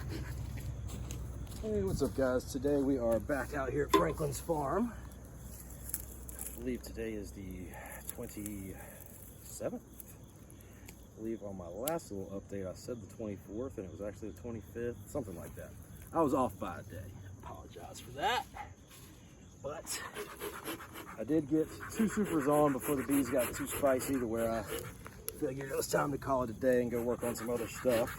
Hey, what's up guys? Today we are back out here at Franklin's farm. I believe today is the 27th. I believe on my last little update I said the 24th and it was actually the 25th, something like that. I was off by a day. Apologize for that. But I did get 2 supers on before the bees got too spicy to where I figured it was time to call it a day and go work on some other stuff.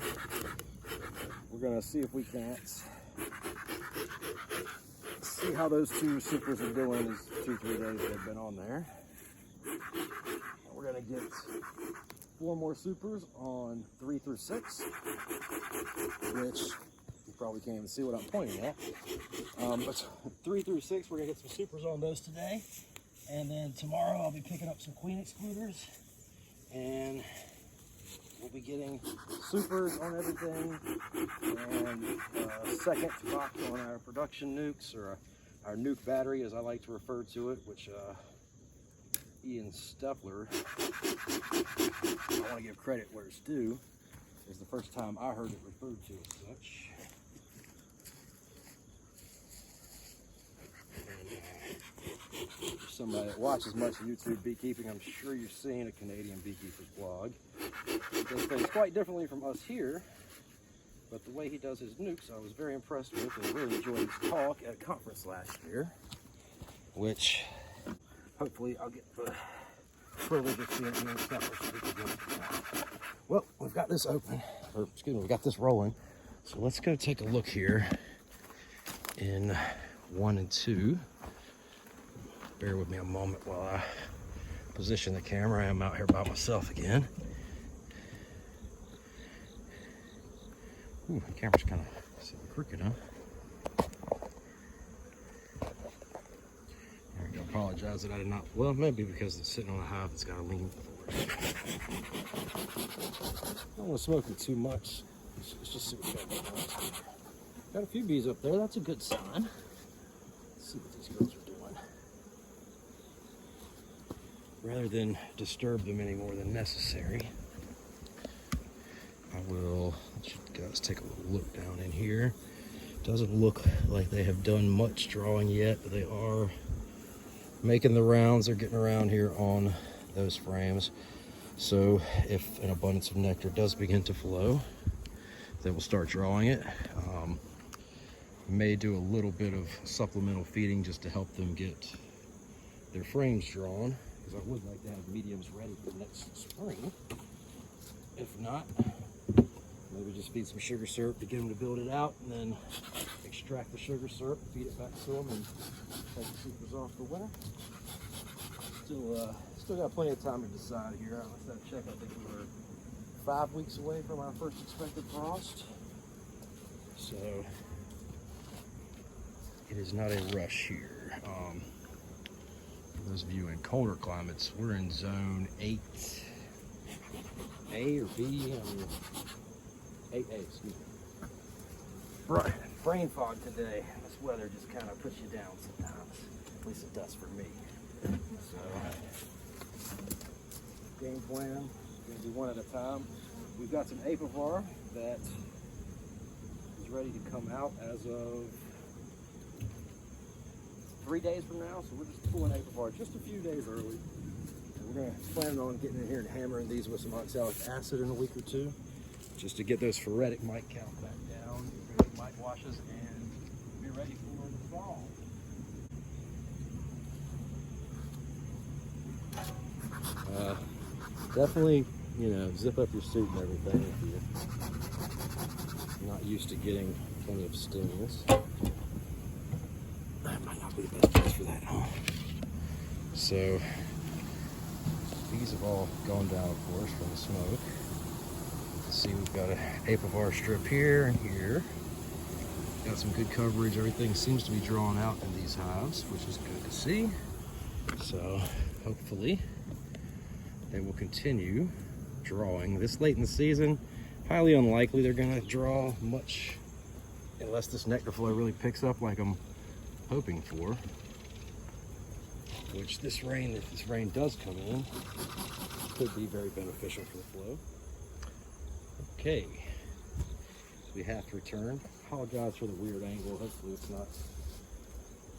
We're gonna see if we can't see how those 2 supers are doing these 2-3 days they've been on there. We're gonna get 4 more supers on 3 through 6, which you probably can't even see what I'm pointing at. But 3 through 6, we're gonna get some supers on those today. And then tomorrow I'll be picking up some queen excluders and we'll be getting supers on everything and second lock on our production nukes, or our nuke battery as I like to refer to it, which Ian Steffler, I want to give credit where it's due, is the first time I heard it referred to as such. And, for somebody that watches much YouTube beekeeping, I'm sure you've seen a Canadian beekeeper's blog. He does things quite differently from us here, but the way he does his nukes I was very impressed with and really enjoyed his talk at a conference last year, which hopefully I'll get the privilege of seeing Ian Steffler speak again. Well, we've got this open, or excuse me, we've got this rolling, so let's go take a look here in 1 and 2. Bear with me a moment while I position the camera. I am out here by myself again. Ooh, the camera's kind of crooked, huh? There we go. Apologize that I did not. Well, maybe because it's sitting on a hive, it's got to lean forward. I don't want to smoke it too much. Let's just see what we got. Got a few bees up there. That's a good sign. Let's see what these girls are doing. Rather than disturb them any more than necessary, I will let you guys take a look down in here. Doesn't look like they have done much drawing yet, but they are making the rounds. They're getting around here on those frames. So if an abundance of nectar does begin to flow, they will start drawing it. May do a little bit of supplemental feeding just to help them get their frames drawn, because I would like to have mediums ready for next spring. If not, maybe just feed some sugar syrup to get them to build it out, and then extract the sugar syrup, feed it back to them, and take the supers off for winter. Still got plenty of time to decide here. Let's have a check. I think we're 5 weeks away from our first expected frost. So it is not a rush here. For those of you in colder climates, we're in zone 8A or B. 8A, excuse me. Right, brain fog today. This weather just kind of puts you down sometimes. At least it does for me. So, game plan, we're gonna do one at a time. We've got some apivar that is ready to come out as of 3 days from now. So we're just pulling apivar just a few days early. And we're gonna plan on getting in here and hammering these with some oxalic acid in a week or 2. Just to get those phoretic mite count back down, get ready mite washes, and be ready for the fall. Definitely, zip up your suit and everything if you're not used to getting plenty of stings. That might not be the best place for that, huh? So, these have all gone down, of course, from the smoke. See, we've got an apivar strip here and here. Got some good coverage. Everything seems to be drawn out in these hives, which is good to see. So hopefully they will continue drawing this late in the season. Highly unlikely they're going to draw much unless this nectar flow really picks up like I'm hoping for. Which if this rain does come in, could be very beneficial for the flow. Okay, So we have to return. Apologize for the weird angle. Hopefully it's not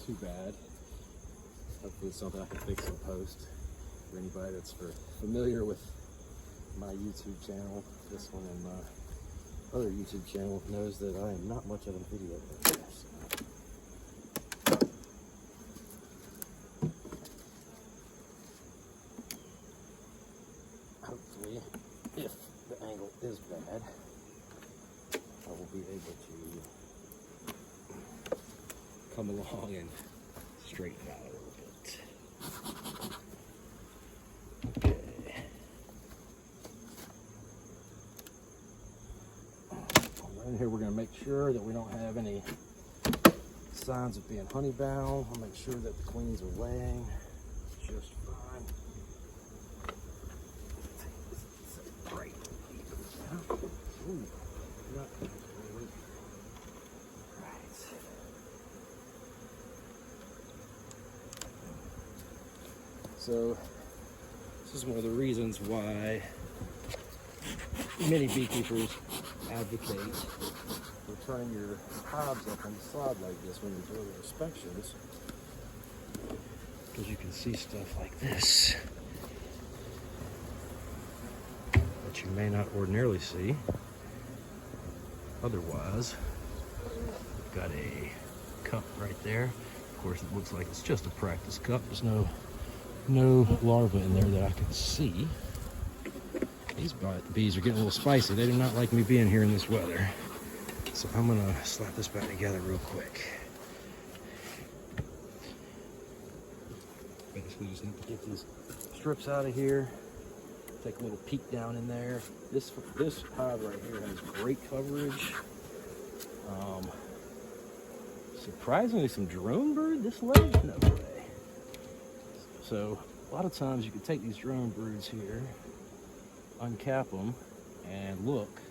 too bad. Hopefully it's something I can fix in post. For anybody that's familiar with my YouTube channel, this one and my other YouTube channel knows that I am not much of a video editor. Hopefully, if the angle is bad, I will be able to come along and straighten it out a little bit. Okay. In here, we're going to make sure that we don't have any signs of being honeybound. I'll make sure that the queens are laying just fine. Right. Ooh, right. So this is one of the reasons why many beekeepers advocate for turning your hives up on the side like this when you're doing inspections, because you can see stuff like this that you may not ordinarily see otherwise. We've got a cup right there. Of course, it looks like it's just a practice cup. There's no larva in there that I can see. These bees are getting a little spicy. They do not like me being here in this weather. So I'm gonna slap this back together real quick. Basically just need to get these strips out of here. Take a little peek down in there. This hive right here has great coverage. Surprisingly, some drone bird this way? No way. So a lot of times you can take these drone broods here, uncap them, and look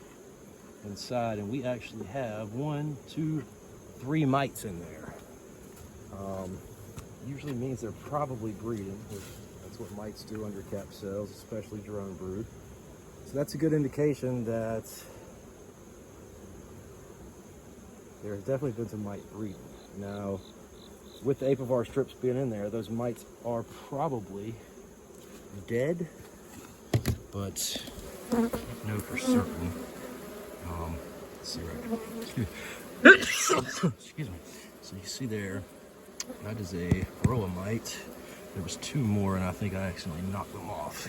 inside, and we actually have 1, 2, 3 mites in there. Usually means they're probably breeding. That's what mites do under cap cells, especially drone brood. So that's a good indication that there's definitely been some mite breeding. Now, with the apivar strips being in there, those mites are probably dead, but I don't know for certain. Let's see right. Excuse me. So you see there, that is a roa mite. There was 2 more, and I think I accidentally knocked them off.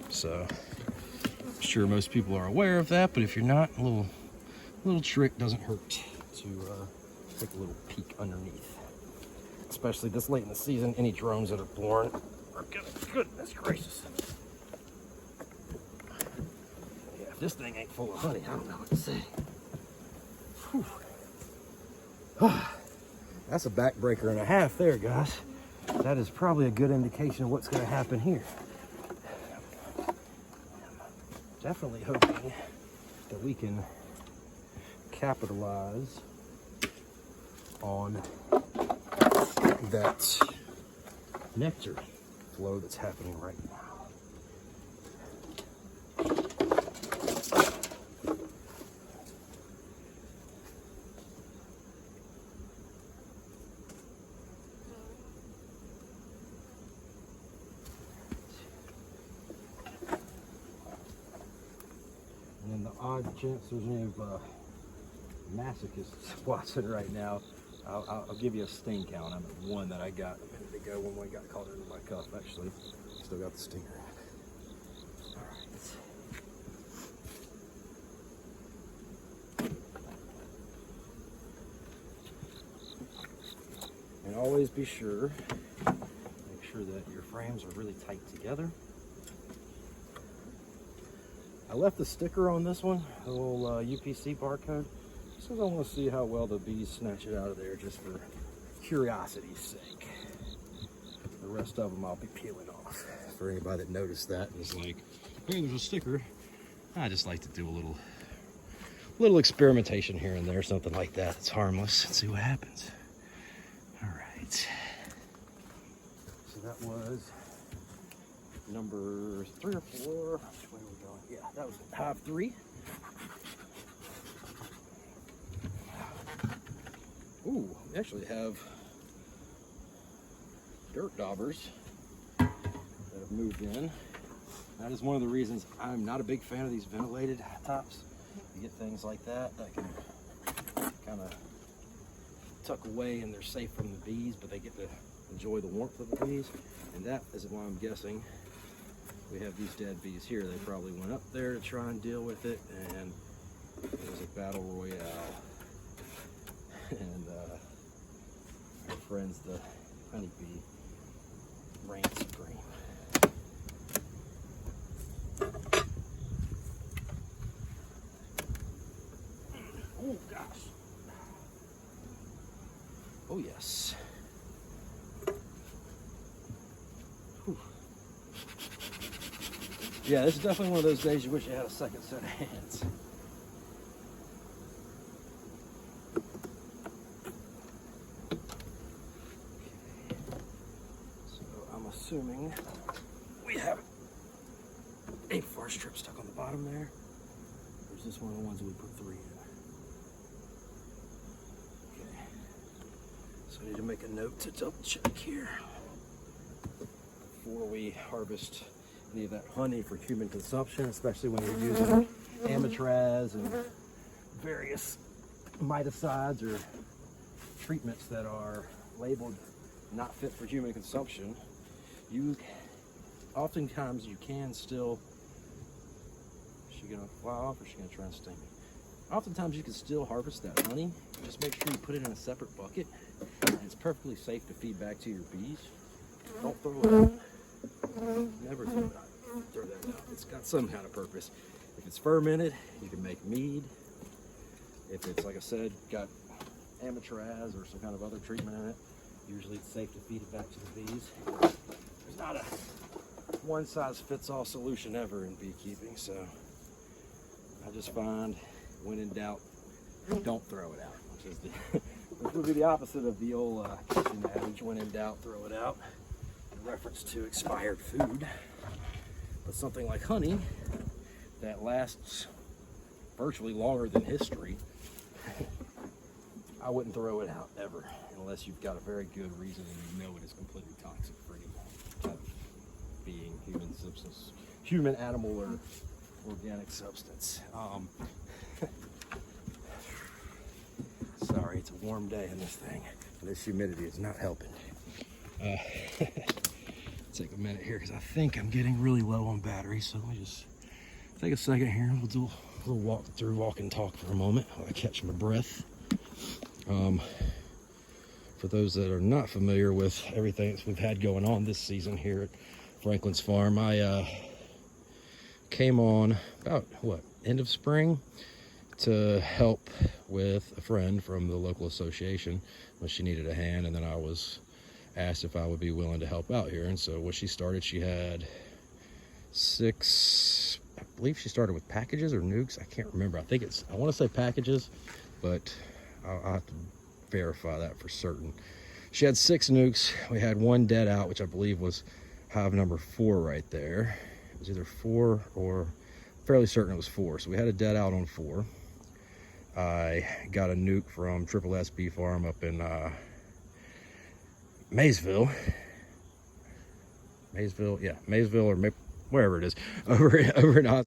So I'm sure most people are aware of that, but if you're not, a little trick doesn't hurt to take a little peek underneath. Especially this late in the season, any drones that are born are goodness gracious. Yeah, if this thing ain't full of honey, I don't know what to say. Whew. That's a backbreaker and a half there, guys. That is probably a good indication of what's going to happen here. Definitely hoping that we can capitalize on that nectar flow that's happening right now. And then the odd chance there's any masochists watching right now, I'll give you a sting count. I'm at 1 that I got a minute ago when one got caught into my cup. Actually, still got the stinger. All right. And always be sure, make sure that your frames are really tight together. I left the sticker on this one, a little UPC barcode, just because I want to see how well the bees snatch it out of there, just for curiosity's sake. The rest of them I'll be peeling off. For anybody that noticed that and is like, hey, there's a sticker. I just like to do a little experimentation here and there, something like that. It's harmless, and see what happens. All right. So that was number 3 or 4. Which way are we going? Yeah, that was hive 3. actually have dirt daubers that have moved in. That is one of the reasons I'm not a big fan of these ventilated tops. You get things like that can kind of tuck away and they're safe from the bees, but they get to enjoy the warmth of the bees. And that is why I'm guessing we have these dead bees here. They probably went up there to try and deal with it, and it was a battle royale. And our friends, the honeybee, reigned supreme. Oh gosh. Oh yes. Whew. Yeah, this is definitely one of those days you wish you had a second set of hands. Assuming we have a far strip stuck on the bottom there. Or is this one of the ones that we put 3 in? Okay. So I need to make a note to double check here before we harvest any of that honey for human consumption, especially when you're using amatraz and various miticides or treatments that are labeled not fit for human consumption. Oftentimes you can still, is she gonna fly off or is she gonna try and sting me? Oftentimes you can still harvest that honey. Just make sure you put it in a separate bucket, and it's perfectly safe to feed back to your bees. Don't throw it out. Never throw that out. It's got some kind of purpose. If it's fermented, you can make mead. If it's, like I said, got amatraz or some kind of other treatment in it, usually it's safe to feed it back to the bees. There's not a one-size-fits-all solution ever in beekeeping, so I just find, when in doubt, don't throw it out, which would be the opposite of the old kitchen adage, when in doubt, throw it out, in reference to expired food. But something like honey that lasts virtually longer than history, I wouldn't throw it out ever, unless you've got a very good reason and you know it is completely toxic for any kind of being, human substance, human, animal, or organic substance. Sorry, it's a warm day in this thing, and this humidity is not helping. Take a minute here because I think I'm getting really low on battery, so let me just take a second here. We'll do a little walk and talk for a moment while I catch my breath. For those that are not familiar with everything that we've had going on this season here at Franklin's Farm, I came on about, end of spring to help with a friend from the local association when she needed a hand, and then I was asked if I would be willing to help out here. And so what she started, she had 6, I believe she started with packages or nukes, I can't remember. I want to say packages, but I'll have to verify that for certain. She had 6 nukes. We had 1 dead out, which I believe was hive number 4 right there. It was either 4 or fairly certain it was 4. So we had a dead out on 4. I got a nuke from Triple S Bee Farm up in Maysville, or wherever it is, over in Austin.